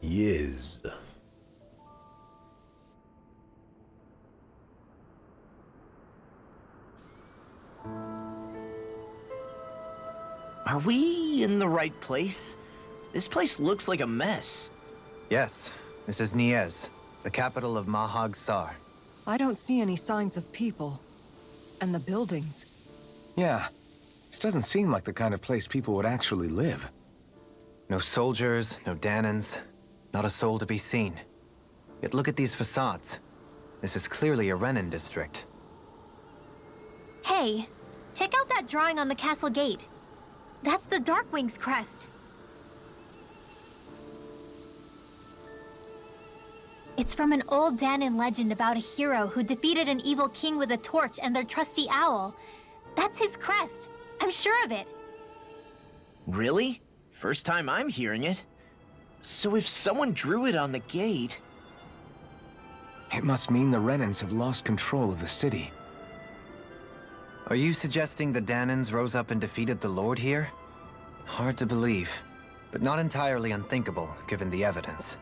Yes. Are we in the right place? This place looks like a mess. Yes, this is Niez, the capital of Mahag Sar. I don't see any signs of people. And the buildings. Yeah, this doesn't seem like the kind of place people would actually live. No soldiers, no Danans, not a soul to be seen. Yet look at these facades. This is clearly a Renan district. Hey, check out that drawing on the castle gate. That's the Darkwing's crest. It's from an old Danan legend about a hero who defeated an evil king with a torch and their trusty owl. That's his crest. I'm sure of it. Really? First time I'm hearing it. So if someone drew it on the gate... It must mean the Renans have lost control of the city. Are you suggesting the Danans rose up and defeated the Lord here? Hard to believe, but not entirely unthinkable, given the evidence.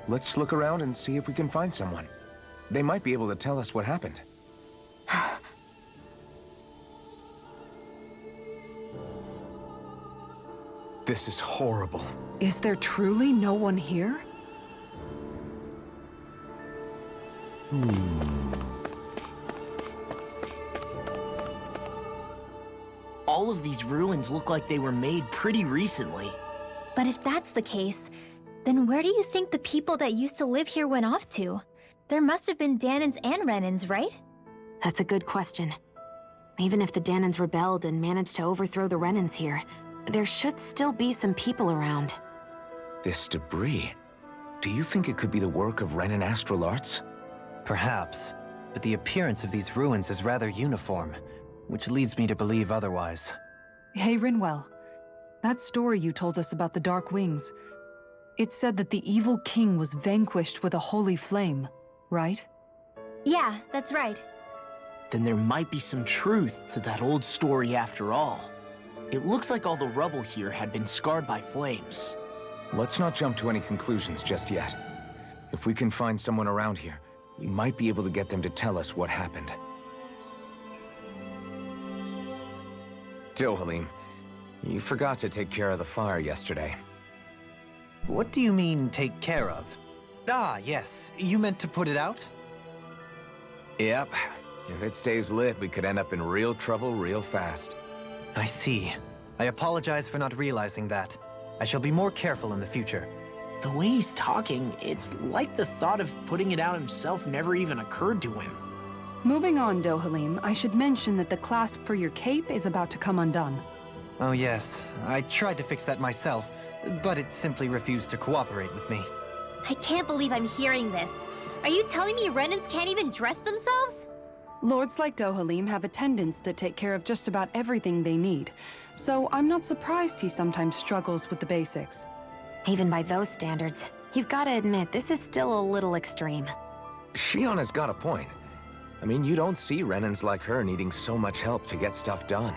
Let's look around and see if we can find someone. They might be able to tell us what happened. This is horrible. Is there truly no one here? All of these ruins look like they were made pretty recently. But if that's the case, then where do you think the people that used to live here went off to? There must have been Danans and Renans, right? That's a good question. Even if the Danans rebelled and managed to overthrow the Renans here, there should still be some people around. This debris. Do you think it could be the work of Renan Astral Arts? Perhaps, but the appearance of these ruins is rather uniform, which leads me to believe otherwise. Hey, Rinwell. That story you told us about the Dark Wings. It said that the evil king was vanquished with a holy flame, right? Yeah, that's right. Then there might be some truth to that old story after all. It looks like all the rubble here had been scarred by flames. Let's not jump to any conclusions just yet. If we can find someone around here, we might be able to get them to tell us what happened. Dohalim, you forgot to take care of the fire yesterday. What do you mean, take care of? Ah, yes. You meant to put it out? Yep. If it stays lit, we could end up in real trouble real fast. I see. I apologize for not realizing that. I shall be more careful in the future. The way he's talking, it's like the thought of putting it out himself never even occurred to him. Moving on, Dohalim, I should mention that the clasp for your cape is about to come undone. Oh yes, I tried to fix that myself, but it simply refused to cooperate with me. I can't believe I'm hearing this. Are you telling me Renans can't even dress themselves? Lords like Dohalim have attendants that take care of just about everything they need, so I'm not surprised he sometimes struggles with the basics. Even by those standards, you've got to admit this is still a little extreme. Shion has got a point. I mean, you don't see Renans like her needing so much help to get stuff done.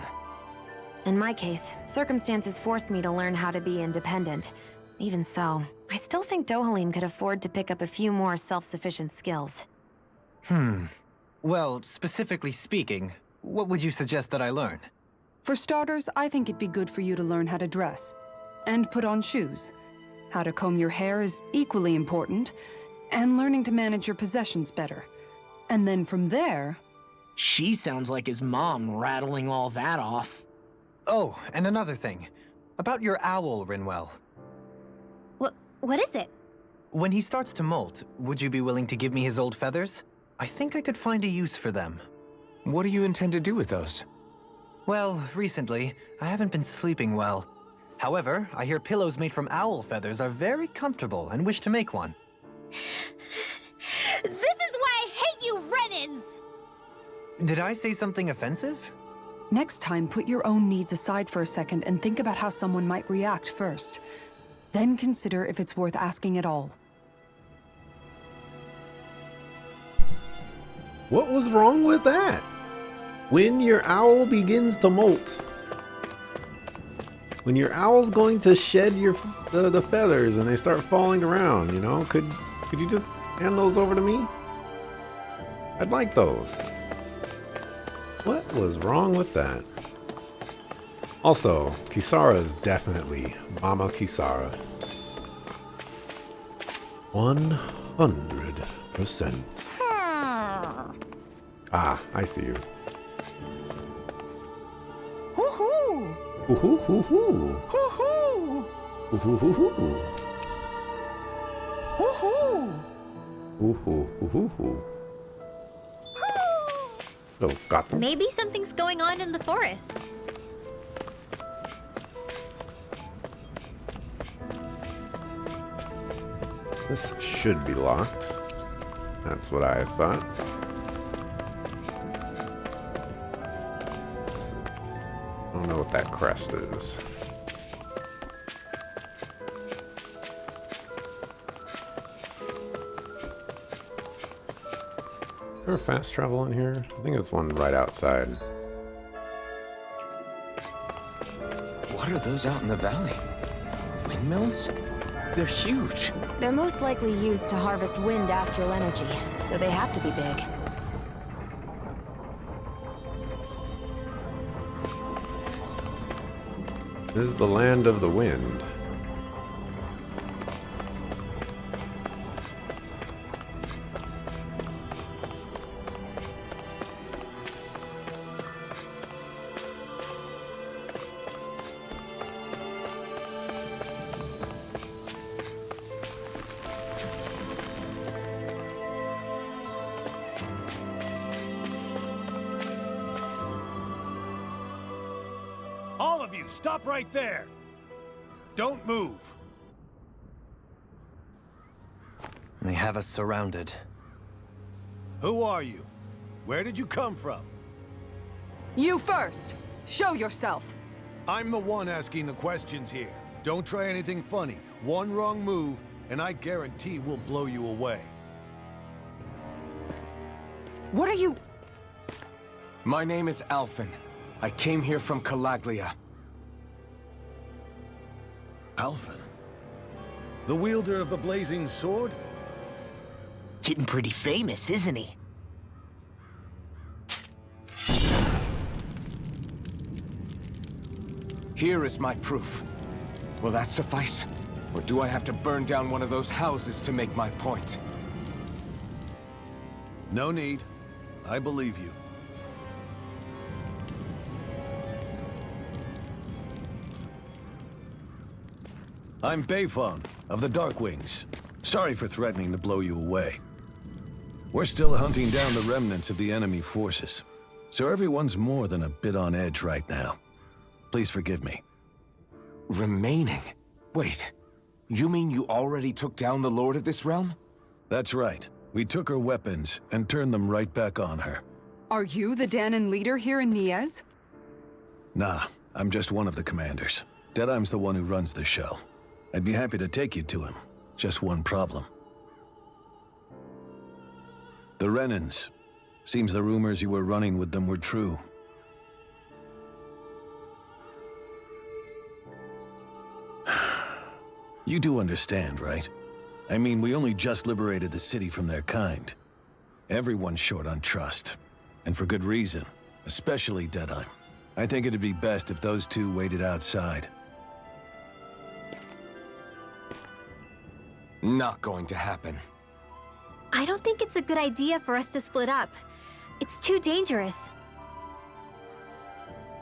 In my case, circumstances forced me to learn how to be independent. Even so, I still think Dohalim could afford to pick up a few more self-sufficient skills. Well, specifically speaking, what would you suggest that I learn? For starters, I think it'd be good for you to learn how to dress. And put on shoes. How to comb your hair is equally important. And learning to manage your possessions better. And then from there... She sounds like his mom rattling all that off. Oh, and another thing. About your owl, Rinwell. What is it? When he starts to molt, would you be willing to give me his old feathers? I think I could find a use for them. What do you intend to do with those? Well, recently, I haven't been sleeping well. However, I hear pillows made from owl feathers are very comfortable and wish to make one. This is why I hate you, Renans! Did I say something offensive? Next time, put your own needs aside for a second and think about how someone might react first. Then consider if it's worth asking at all. What was wrong with that? When your owl begins to molt. when your owl's going to shed the feathers and they start falling around, you know? Could you just hand those over to me? I'd like those. What was wrong with that? Also, Kisara is definitely Mama Kisara. 100%. Ah, I see you. Hoo-hoo! Hoo-hoo-hoo-hoo. Hoo-hoo! Hoo-hoo-hoo-hoo. Hoo-hoo! Hoo-hoo-hoo-hoo. Oh, got them. Maybe something's going on in the forest. This should be locked. That's what I thought. I don't know what that crest is. Is there a fast travel in here? I think there's one right outside. What are those out in the valley? Windmills? They're huge. They're most likely used to harvest wind astral energy, so they have to be big. This is the land of the wind. All of you, stop right there! Don't move! They have us surrounded. Who are you? Where did you come from? You first! Show yourself! I'm the one asking the questions here. Don't try anything funny. One wrong move, and I guarantee we'll blow you away. What are you... My name is Alphen. I came here from Calaglia. Alphen? The wielder of the blazing sword? Getting pretty famous, isn't he? Here is my proof. Will that suffice? Or do I have to burn down one of those houses to make my point? No need. I believe you. I'm Beifong, of the Darkwings. Sorry for threatening to blow you away. We're still hunting down the remnants of the enemy forces, so everyone's more than a bit on edge right now. Please forgive me. Remaining? Wait, you mean you already took down the Lord of this realm? That's right. We took her weapons and turned them right back on her. Are you the Danon leader here in Niez? Nah, I'm just one of the commanders. Deadeye's the one who runs the show. I'd be happy to take you to him. Just one problem. The Renans. Seems the rumors you were running with them were true. You do understand, right? I mean, we only just liberated the city from their kind. Everyone's short on trust. And for good reason. Especially Deadeye. I think it'd be best if those two waited outside. Not going to happen. I don't think it's a good idea for us to split up. It's too dangerous.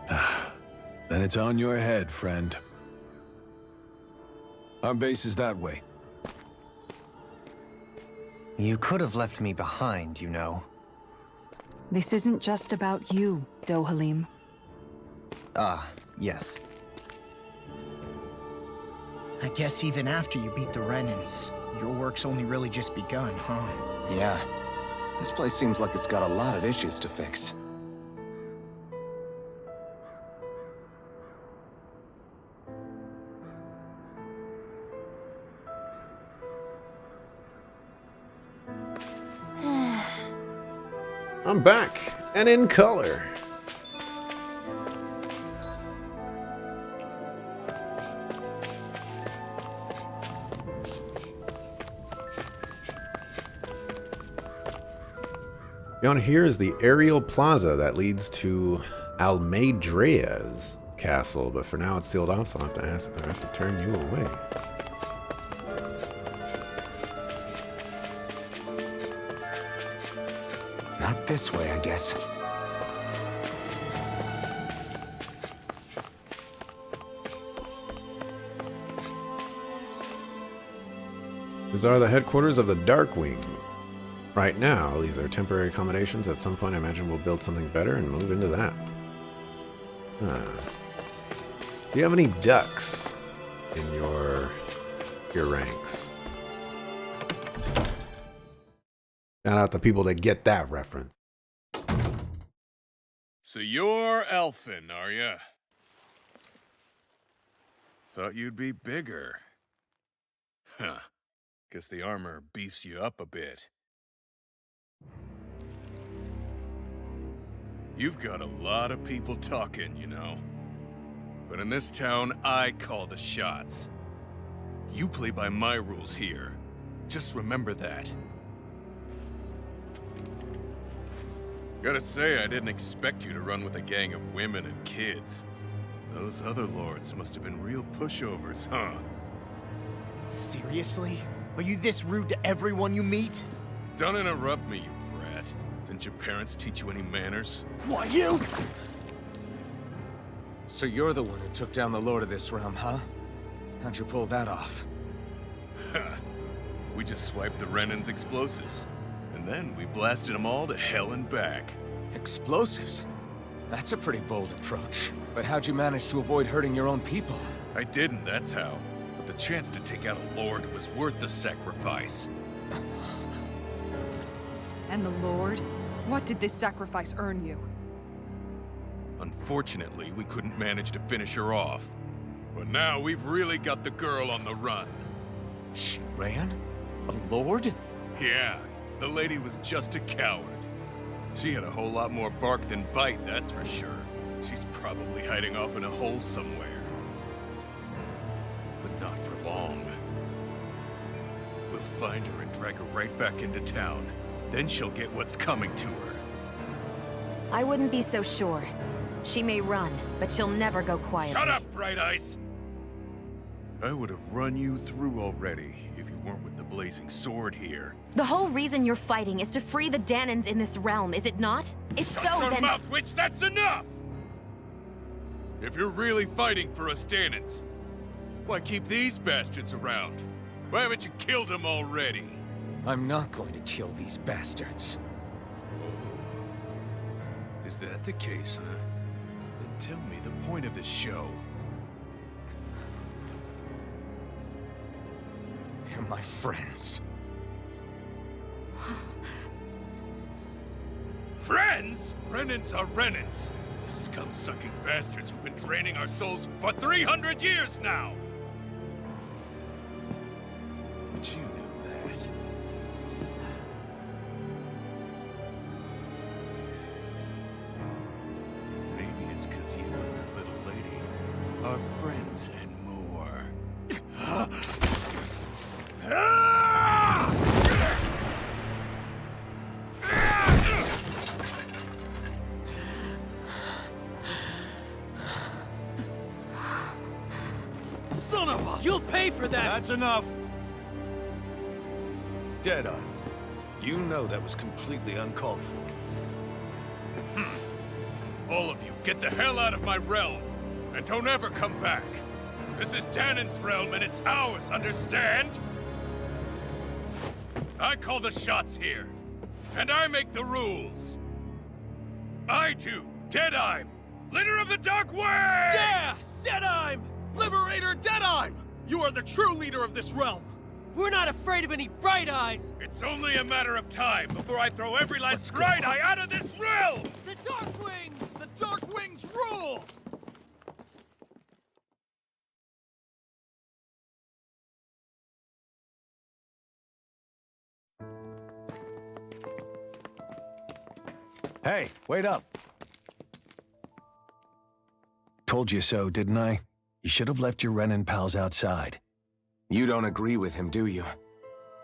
Then it's on your head, friend. Our base is that way. You could have left me behind, you know. This isn't just about you, Dohalim. Ah, yes. I guess even after you beat the Renans, your work's only really just begun, huh? Yeah. This place seems like it's got a lot of issues to fix. I'm back, and in color. Beyond here is the aerial plaza that leads to Almeidrea's castle, but for now it's sealed off, so I'll have to turn you away. Not this way, I guess. These are the headquarters of the Darkwings. Right now, these are temporary accommodations. At some point, I imagine we'll build something better and move into that. Do you have any ducks in your ranks? Shout out to people that get that reference. So you're elfin, are ya? Thought you'd be bigger. Huh. Guess the armor beefs you up a bit. You've got a lot of people talking, you know. But in this town, I call the shots. You play by my rules here. Just remember that. Gotta say, I didn't expect you to run with a gang of women and kids. Those other lords must have been real pushovers, huh? Seriously? Are you this rude to everyone you meet? Don't interrupt me, you brat. Didn't your parents teach you any manners? What, you? So you're the one who took down the Lord of this realm, huh? How'd you pull that off? We just swiped the Renan's explosives. And then we blasted them all to hell and back. Explosives? That's a pretty bold approach. But how'd you manage to avoid hurting your own people? I didn't, that's how. But the chance to take out a lord was worth the sacrifice. And the Lord? What did this sacrifice earn you? Unfortunately, we couldn't manage to finish her off. But now we've really got the girl on the run. She ran? A lord? Yeah, the lady was just a coward. She had a whole lot more bark than bite, that's for sure. She's probably hiding off in a hole somewhere. But not for long. We'll find her and drag her right back into town. Then she'll get what's coming to her. I wouldn't be so sure. She may run, but she'll never go quietly. Shut up, Bright Eyes! I would have run you through already if you weren't with the blazing sword here. The whole reason you're fighting is to free the Danans in this realm, is it not? If so, Shut your then... mouth, witch! That's enough! If you're really fighting for us Danans, why keep these bastards around? Why haven't you killed them already? I'm not going to kill these bastards. Oh. Is that the case, huh? Then tell me the point of this show. They're my friends. Friends? Renans are Renans. The scum-sucking bastards who've been draining our souls for 300 years now! But you know that. Maybe it's 'cause you and that little lady are friends and more. Son of a... You'll pay for that! That's enough! Deadeye, you know that was completely uncalled for. All of you, get the hell out of my realm! And don't ever come back! This is Danan's realm and it's ours, understand? I call the shots here. And I make the rules. I do, Deadeye, leader of the Dark Wings! Yeah! Deadime! Liberator Deadime! You are the true leader of this realm! We're not afraid of any Bright Eyes! It's only a matter of time before I throw every last Bright Eye out of this realm! The Dark Wings! The Dark Wings rule! Hey, wait up! Told you so, didn't I? You should have left your Renan pals outside. You don't agree with him, do you?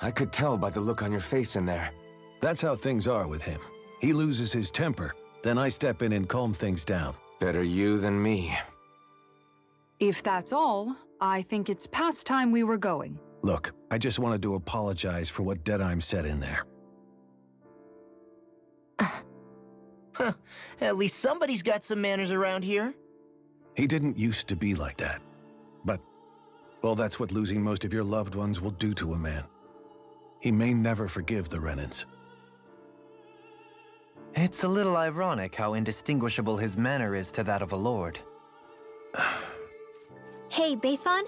I could tell by the look on your face in there. That's how things are with him. He loses his temper, then I step in and calm things down. Better you than me. If that's all, I think it's past time we were going. Look, I just wanted to apologize for what Deadheim said in there. At least somebody's got some manners around here. He didn't used to be like that. But, well, that's what losing most of your loved ones will do to a man. He may never forgive the Renans. It's a little ironic how indistinguishable his manner is to that of a lord. Hey, Beifan?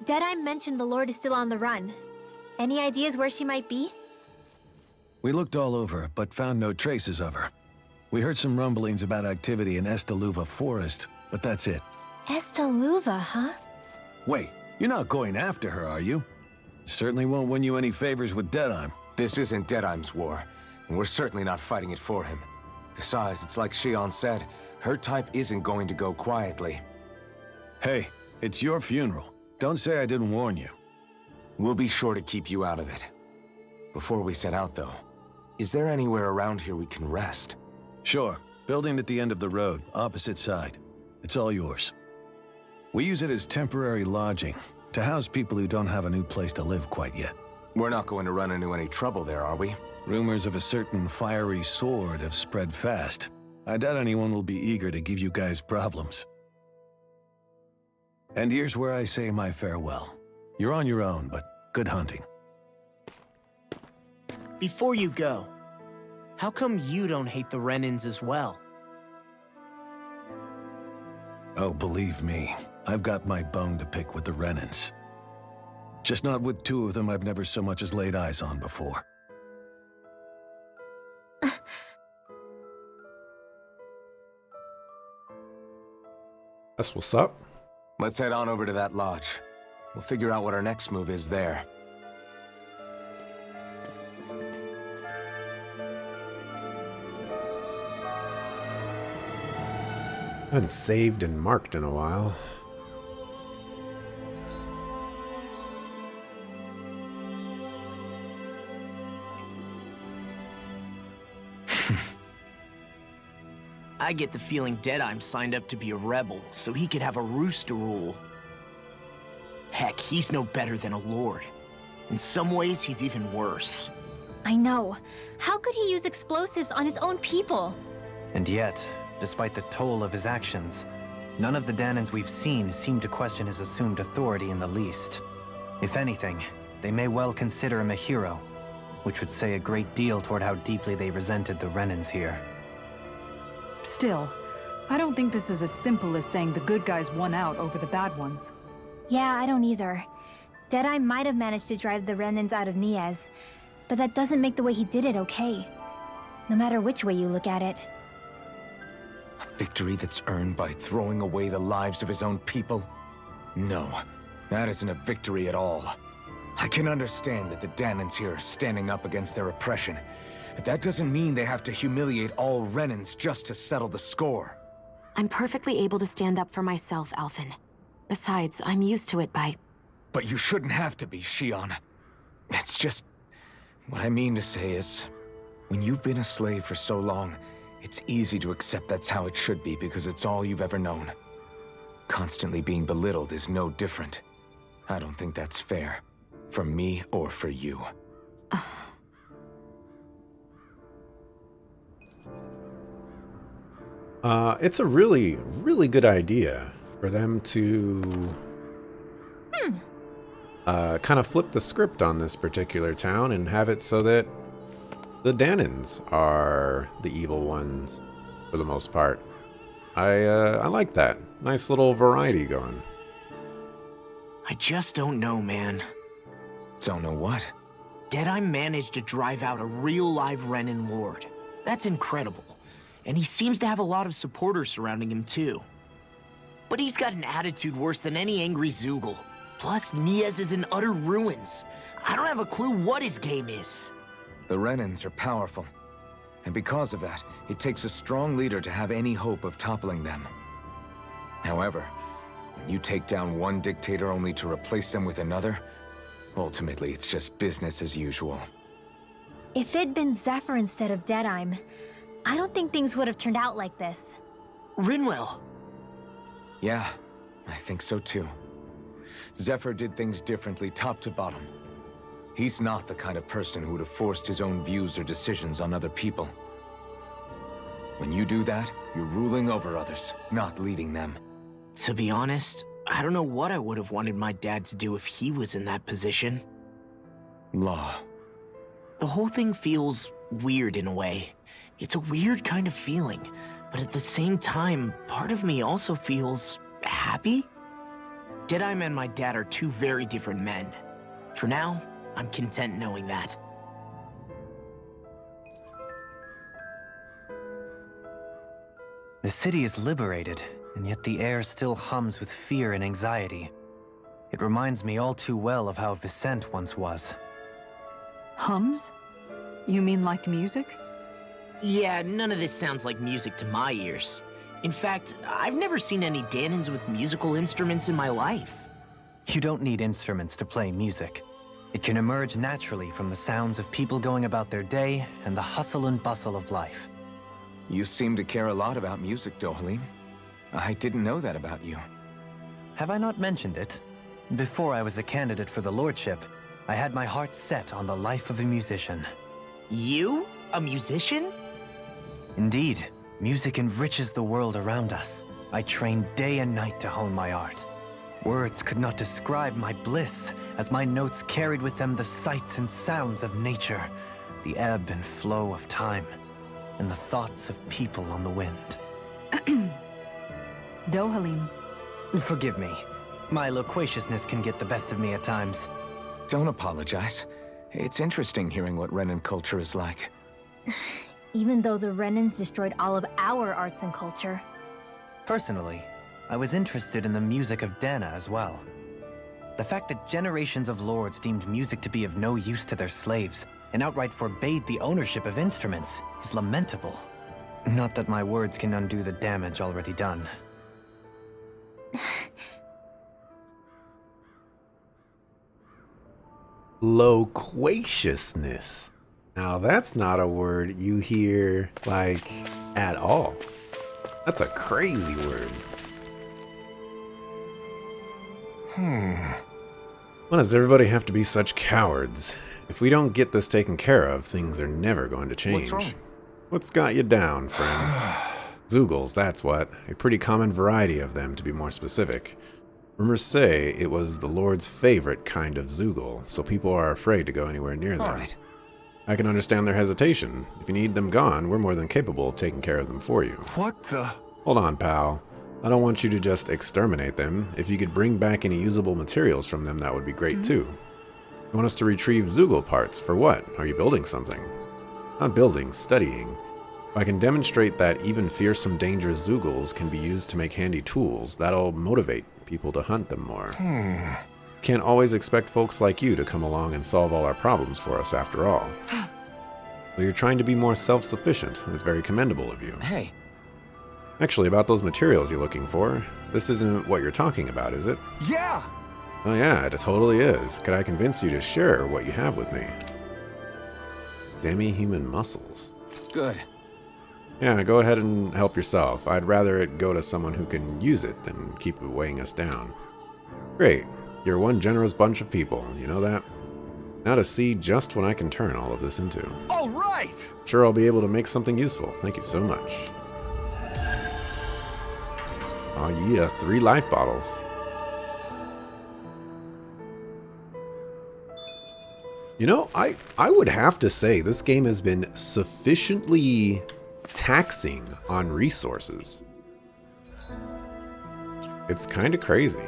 Deadeye mentioned the Lord is still on the run. Any ideas where she might be? We looked all over, but found no traces of her. We heard some rumblings about activity in Estaluva Forest, but that's it. Estaluva, huh? Wait, you're not going after her, are you? Certainly won't win you any favors with Deadheim. This isn't Deadheim's war, and we're certainly not fighting it for him. Besides, it's like Shion said, her type isn't going to go quietly. Hey, it's your funeral. Don't say I didn't warn you. We'll be sure to keep you out of it. Before we set out, though, is there anywhere around here we can rest? Sure. Building at the end of the road, opposite side. It's all yours. We use it as temporary lodging, to house people who don't have a new place to live quite yet. We're not going to run into any trouble there, are we? Rumors of a certain fiery sword have spread fast. I doubt anyone will be eager to give you guys problems. And here's where I say my farewell. You're on your own, but good hunting. Before you go, how come you don't hate the Renans as well? Oh, believe me, I've got my bone to pick with the Renans. Just not with two of them I've never so much as laid eyes on before. That's what's up. Let's head on over to that lodge. We'll figure out what our next move is there. I haven't saved and marked in a while. I get the feeling Deadheim signed up to be a rebel, so he could have a rooster rule. Heck, he's no better than a lord. In some ways, he's even worse. I know. How could he use explosives on his own people? And yet, despite the toll of his actions, none of the Danans we've seen seem to question his assumed authority in the least. If anything, they may well consider him a hero, which would say a great deal toward how deeply they resented the Renans here. Still, I don't think this is as simple as saying the good guys won out over the bad ones. Yeah, I don't either. Deadeye might have managed to drive the Renans out of Niez, but that doesn't make the way he did it okay. No matter which way you look at it. A victory that's earned by throwing away the lives of his own people? No, that isn't a victory at all. I can understand that the Danans here are standing up against their oppression, but that doesn't mean they have to humiliate all Renans just to settle the score. I'm perfectly able to stand up for myself, Alphen. Besides, I'm used to it by... But you shouldn't have to be, Shion. It's just... What I mean to say is, when you've been a slave for so long, it's easy to accept that's how it should be because it's all you've ever known. Constantly being belittled is no different. I don't think that's fair. For me or for you. It's a really, really good idea for them to kind of flip the script on this particular town and have it so that the Danans are the evil ones for the most part. I like that. Nice little variety going. I just don't know, man. Don't know what? Deadeye managed to drive out a real live Renan lord. That's incredible. And he seems to have a lot of supporters surrounding him too. But he's got an attitude worse than any angry Zoogle. Plus, Niez is in utter ruins. I don't have a clue what his game is. The Renans are powerful. And because of that, it takes a strong leader to have any hope of toppling them. However, when you take down one dictator only to replace them with another, ultimately it's just business as usual. If it'd been Zephyr instead of Deadeye, I don't think things would have turned out like this. Rinwell. Yeah, I think so too. Zephyr did things differently top to bottom. He's not the kind of person who would have forced his own views or decisions on other people. When you do that, you're ruling over others, not leading them. To be honest, I don't know what I would have wanted my dad to do if he was in that position. Law. The whole thing feels weird in a way. It's a weird kind of feeling, but at the same time, part of me also feels happy. Deadeye and my dad are two very different men. For now, I'm content knowing that. The city is liberated, and yet the air still hums with fear and anxiety. It reminds me all too well of how Vicente once was. Hums? You mean like music? Yeah, none of this sounds like music to my ears. In fact, I've never seen any Dahnans with musical instruments in my life. You don't need instruments to play music. It can emerge naturally from the sounds of people going about their day and the hustle and bustle of life. You seem to care a lot about music, Dohalim. I didn't know that about you. Have I not mentioned it? Before I was a candidate for the lordship, I had my heart set on the life of a musician. You? A musician? Indeed, music enriches the world around us. I trained day and night to hone my art. Words could not describe my bliss, as my notes carried with them the sights and sounds of nature, the ebb and flow of time, and the thoughts of people on the wind. Dohalim. Forgive me. My loquaciousness can get the best of me at times. Don't apologize. It's interesting hearing what Renan culture is like. Even though the Renans destroyed all of our arts and culture. Personally, I was interested in the music of Dana as well. The fact that generations of lords deemed music to be of no use to their slaves and outright forbade the ownership of instruments is lamentable. Not that my words can undo the damage already done. Loquaciousness. Now that's not a word you hear, like, at all. That's a crazy word. Why does everybody have to be such cowards? If we don't get this taken care of, things are never going to change. What's wrong? What's got you down, friend? Zeugles, that's what. A pretty common variety of them, to be more specific. Rumors say it was the Lord's favorite kind of Zeugle, so people are afraid to go anywhere near them. All right. I can understand their hesitation. If you need them gone, we're more than capable of taking care of them for you. What the? Hold on, pal. I don't want you to just exterminate them. If you could bring back any usable materials from them, that would be great too. You want us to retrieve Zeugle parts? For what? Are you building something? Not building, studying. If I can demonstrate that even fearsome, dangerous Zeugles can be used to make handy tools, that'll motivate people to hunt them more. Can't always expect folks like you to come along and solve all our problems for us after all. Well, you're trying to be more self-sufficient. It's very commendable of you. Hey, Actually, about those materials you're looking for, this isn't what you're talking about, is it? Yeah! Oh yeah, it totally is. Could I convince you to share what you have with me? Demi-human muscles. good. Yeah, go ahead and help yourself. I'd rather it go to someone who can use it than keep it weighing us down. Great. You're one generous bunch of people, you know that? Now to see just what I can turn all of this into. All right! Sure, I'll be able to make something useful. Thank you so much. Oh yeah, 3 life bottles. You know, I would have to say this game has been sufficiently taxing on resources. It's kind of crazy.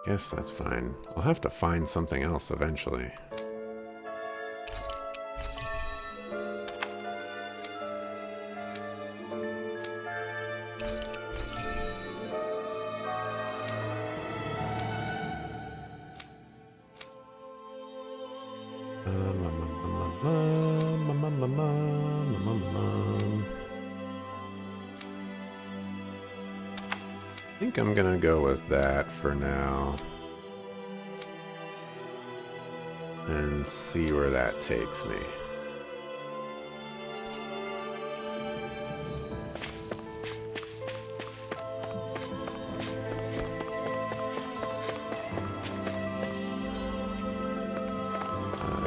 Guess that's fine. I'll have to find something else eventually. I think I'm gonna go with that for now. And see where that takes me.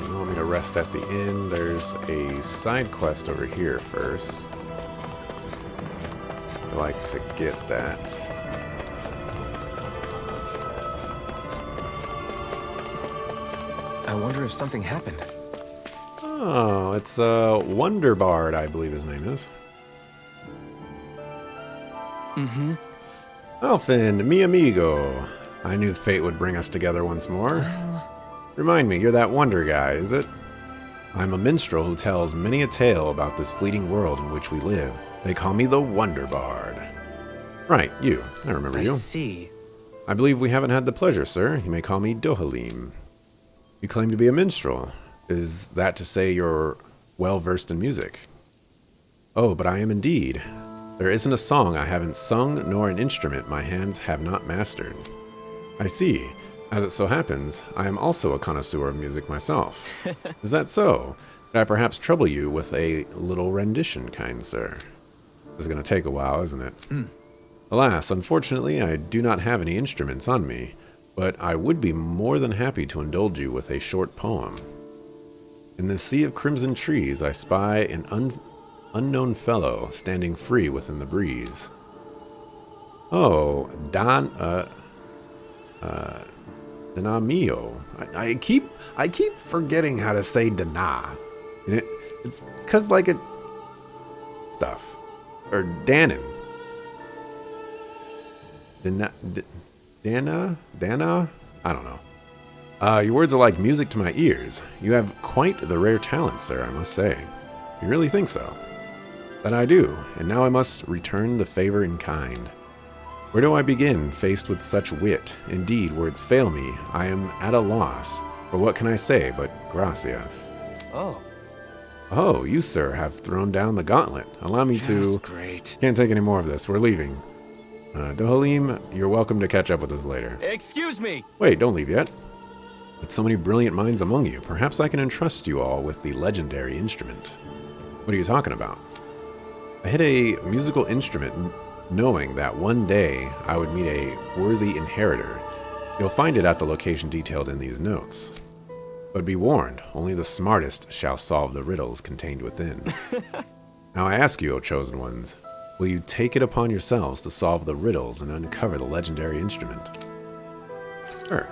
You want me to rest at the inn? There's a side quest over here first. I'd like to get that. I wonder if something happened. Oh, it's Wonderbard, I believe his name is. Mm-hmm. Alfin, mi amigo. I knew fate would bring us together once more. Remind me, you're that wonder guy, is it? I'm a minstrel who tells many a tale about this fleeting world in which we live. They call me the Wonderbard. Right, you. I remember you. I see. I believe we haven't had the pleasure, sir. You may call me Dohalim. You claim to be a minstrel. Is that to say you're well-versed in music? Oh, but I am indeed. There isn't a song I haven't sung, nor an instrument my hands have not mastered. I see. As it so happens, I am also a connoisseur of music myself. Is that so? Could I perhaps trouble you with a little rendition, kind sir? This is going to take a while, isn't it? Alas, unfortunately, I do not have any instruments on me, but I would be more than happy to indulge you with a short poem. In the sea of crimson trees, I spy an unknown fellow standing free within the breeze. Oh, Dana mio. I keep forgetting how to say Dana. And it's because like it stuff. Or Danon. Dana? I don't know. Your words are like music to my ears. You have quite the rare talent, sir, I must say. You really think so? Then I do, and now I must return the favor in kind. Where do I begin, faced with such wit? Indeed, words fail me. I am at a loss. For what can I say but gracias? Oh. Oh, you, sir, have thrown down the gauntlet. Allow me to... Great. Can't take any more of this. We're leaving. Dohalim, you're welcome to catch up with us later. Excuse me! Wait, don't leave yet. With so many brilliant minds among you, perhaps I can entrust you all with the legendary instrument. What are you talking about? I hit a musical instrument knowing that one day I would meet a worthy inheritor. You'll find it at the location detailed in these notes. But be warned, only the smartest shall solve the riddles contained within. Now I ask you, O chosen ones, will you take it upon yourselves to solve the riddles and uncover the legendary instrument? Sure.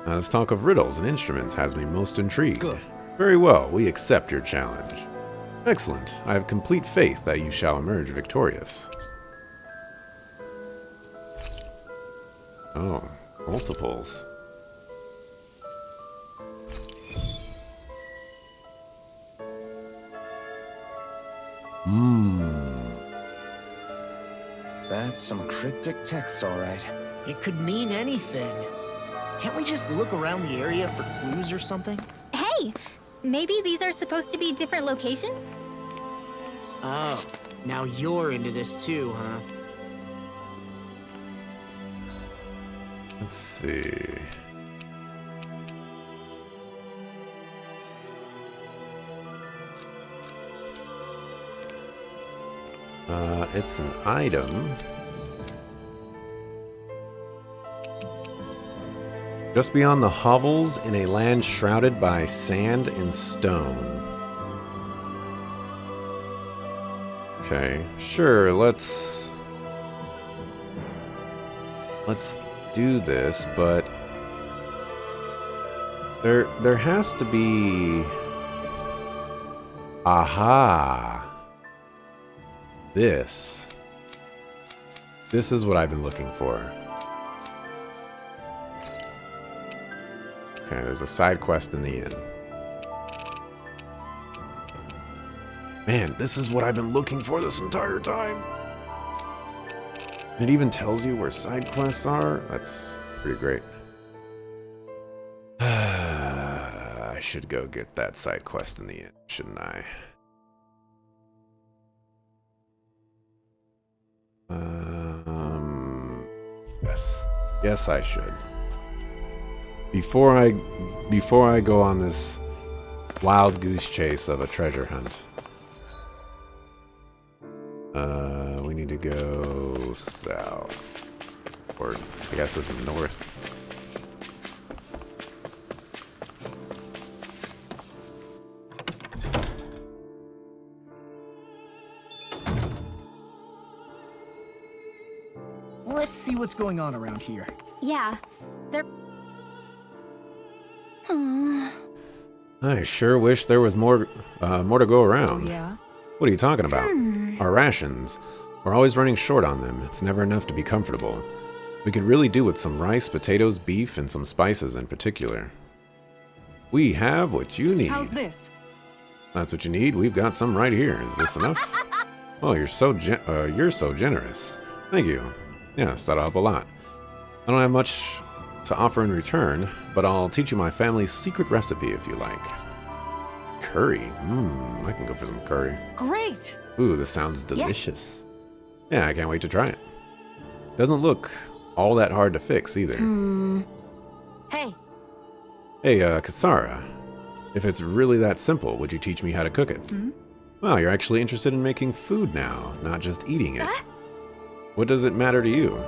Now, this talk of riddles and instruments has me most intrigued. Good. Very well, we accept your challenge. Excellent. I have complete faith that you shall emerge victorious. Oh, multiples. That's some cryptic text, all right. It could mean anything. Can't we just look around the area for clues or something? Hey! Maybe these are supposed to be different locations? Oh, now you're into this too, huh? Let's see. It's an item. Just beyond the hovels in a land shrouded by sand and stone. Okay, sure, let's do this, but there has to be... Aha! This is what I've been looking for. Okay, there's a side quest in the inn. Man, this is what I've been looking for this entire time. It even tells you where side quests are. That's pretty great. I should go get that side quest in the inn, shouldn't I? Yes. Yes, I should. Before I go on this wild goose chase of a treasure hunt. We need to go south. Or I guess this is north. Let's see what's going on around here. Yeah, they're... I sure wish there was more to go around. Oh, yeah? What are you talking about? Our rations. We're always running short on them. It's never enough to be comfortable. We could really do with some rice, potatoes, beef, and some spices in particular. We have what you need. How's this? That's what you need? We've got some right here. Is this enough? Oh, you're so generous. Thank you. Yes, that'll help a lot. I don't have much to offer in return, but I'll teach you my family's secret recipe if you like. Curry. I can go for some curry. Great! Ooh, this sounds delicious. Yeah, I can't wait to try it. Doesn't look all that hard to fix either. Hey, Hey, Kasara. If it's really that simple, would you teach me how to cook it? Wow, you're actually interested in making food now, not just eating it. What does it matter to you?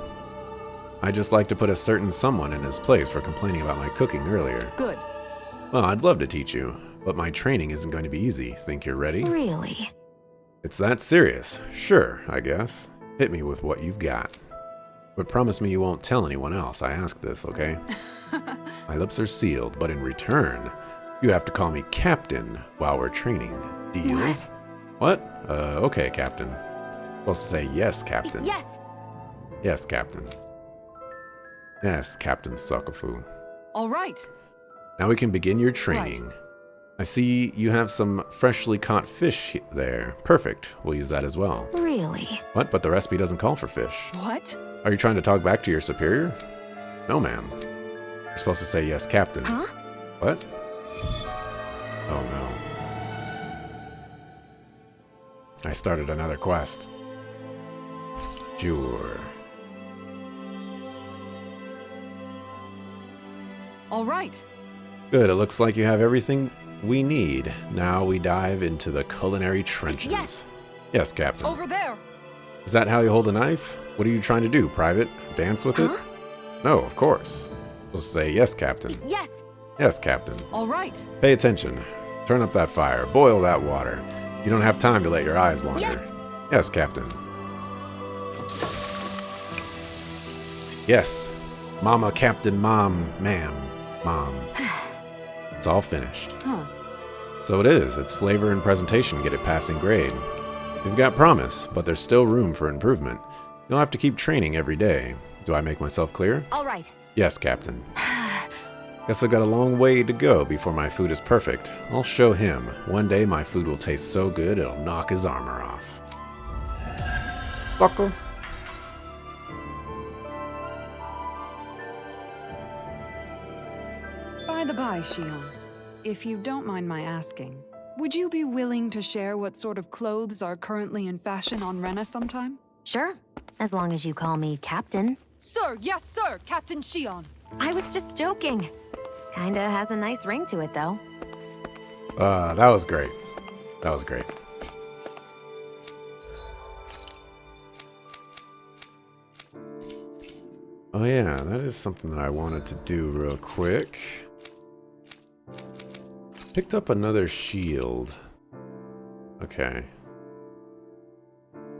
I just like to put a certain someone in his place for complaining about my cooking earlier. Good. Well, I'd love to teach you, but my training isn't going to be easy. Think you're ready? really? It's that serious. Sure, I guess. Hit me with what you've got. But promise me you won't tell anyone else I ask this, okay? My lips are sealed, but in return, you have to call me Captain while we're training. Deal? What? Okay, Captain. Supposed to say yes, Captain. Yes! Yes, Captain. Yes, Captain Sokofu. All right. Now we can begin your training. I see you have some freshly caught fish there. Perfect. We'll use that as well. Really? What? But the recipe doesn't call for fish. What? Are you trying to talk back to your superior? No, ma'am. You're supposed to say yes, Captain. Huh? What? Oh, no. I started another quest. Sure. All right. Good, it looks like you have everything we need. Now we dive into the culinary trenches. Yes. Yes, Captain. Over there. Is that how you hold a knife? What are you trying to do, Private? Dance with it? No, of course. We'll say yes, Captain. Yes! Yes, Captain. All right. Pay attention. Turn up that fire. Boil that water. You don't have time to let your eyes wander. Yes! Yes, Captain. Yes. Mama, Captain, Mom, Ma'am, Mom. It's all finished. Huh. So it is. Its flavor and presentation get a passing grade. You've got promise, but there's still room for improvement. You'll have to keep training every day. Do I make myself clear? All right. Yes, Captain. Guess I've got a long way to go before my food is perfect. I'll show him. One day my food will taste so good it'll knock his armor off. Buckle. By the by, Shion, if you don't mind my asking, would you be willing to share what sort of clothes are currently in fashion on Rena sometime? Sure. As long as you call me Captain. Sir, yes, sir, Captain Shion. I was just joking. Kinda has a nice ring to it, though. That was great. That was great. Oh yeah, that is something that I wanted to do real quick. Picked up another shield. Okay.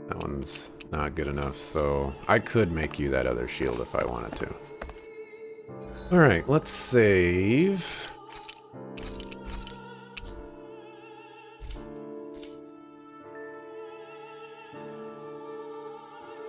That one's not good enough, so I could make you that other shield if I wanted to. Alright, let's save.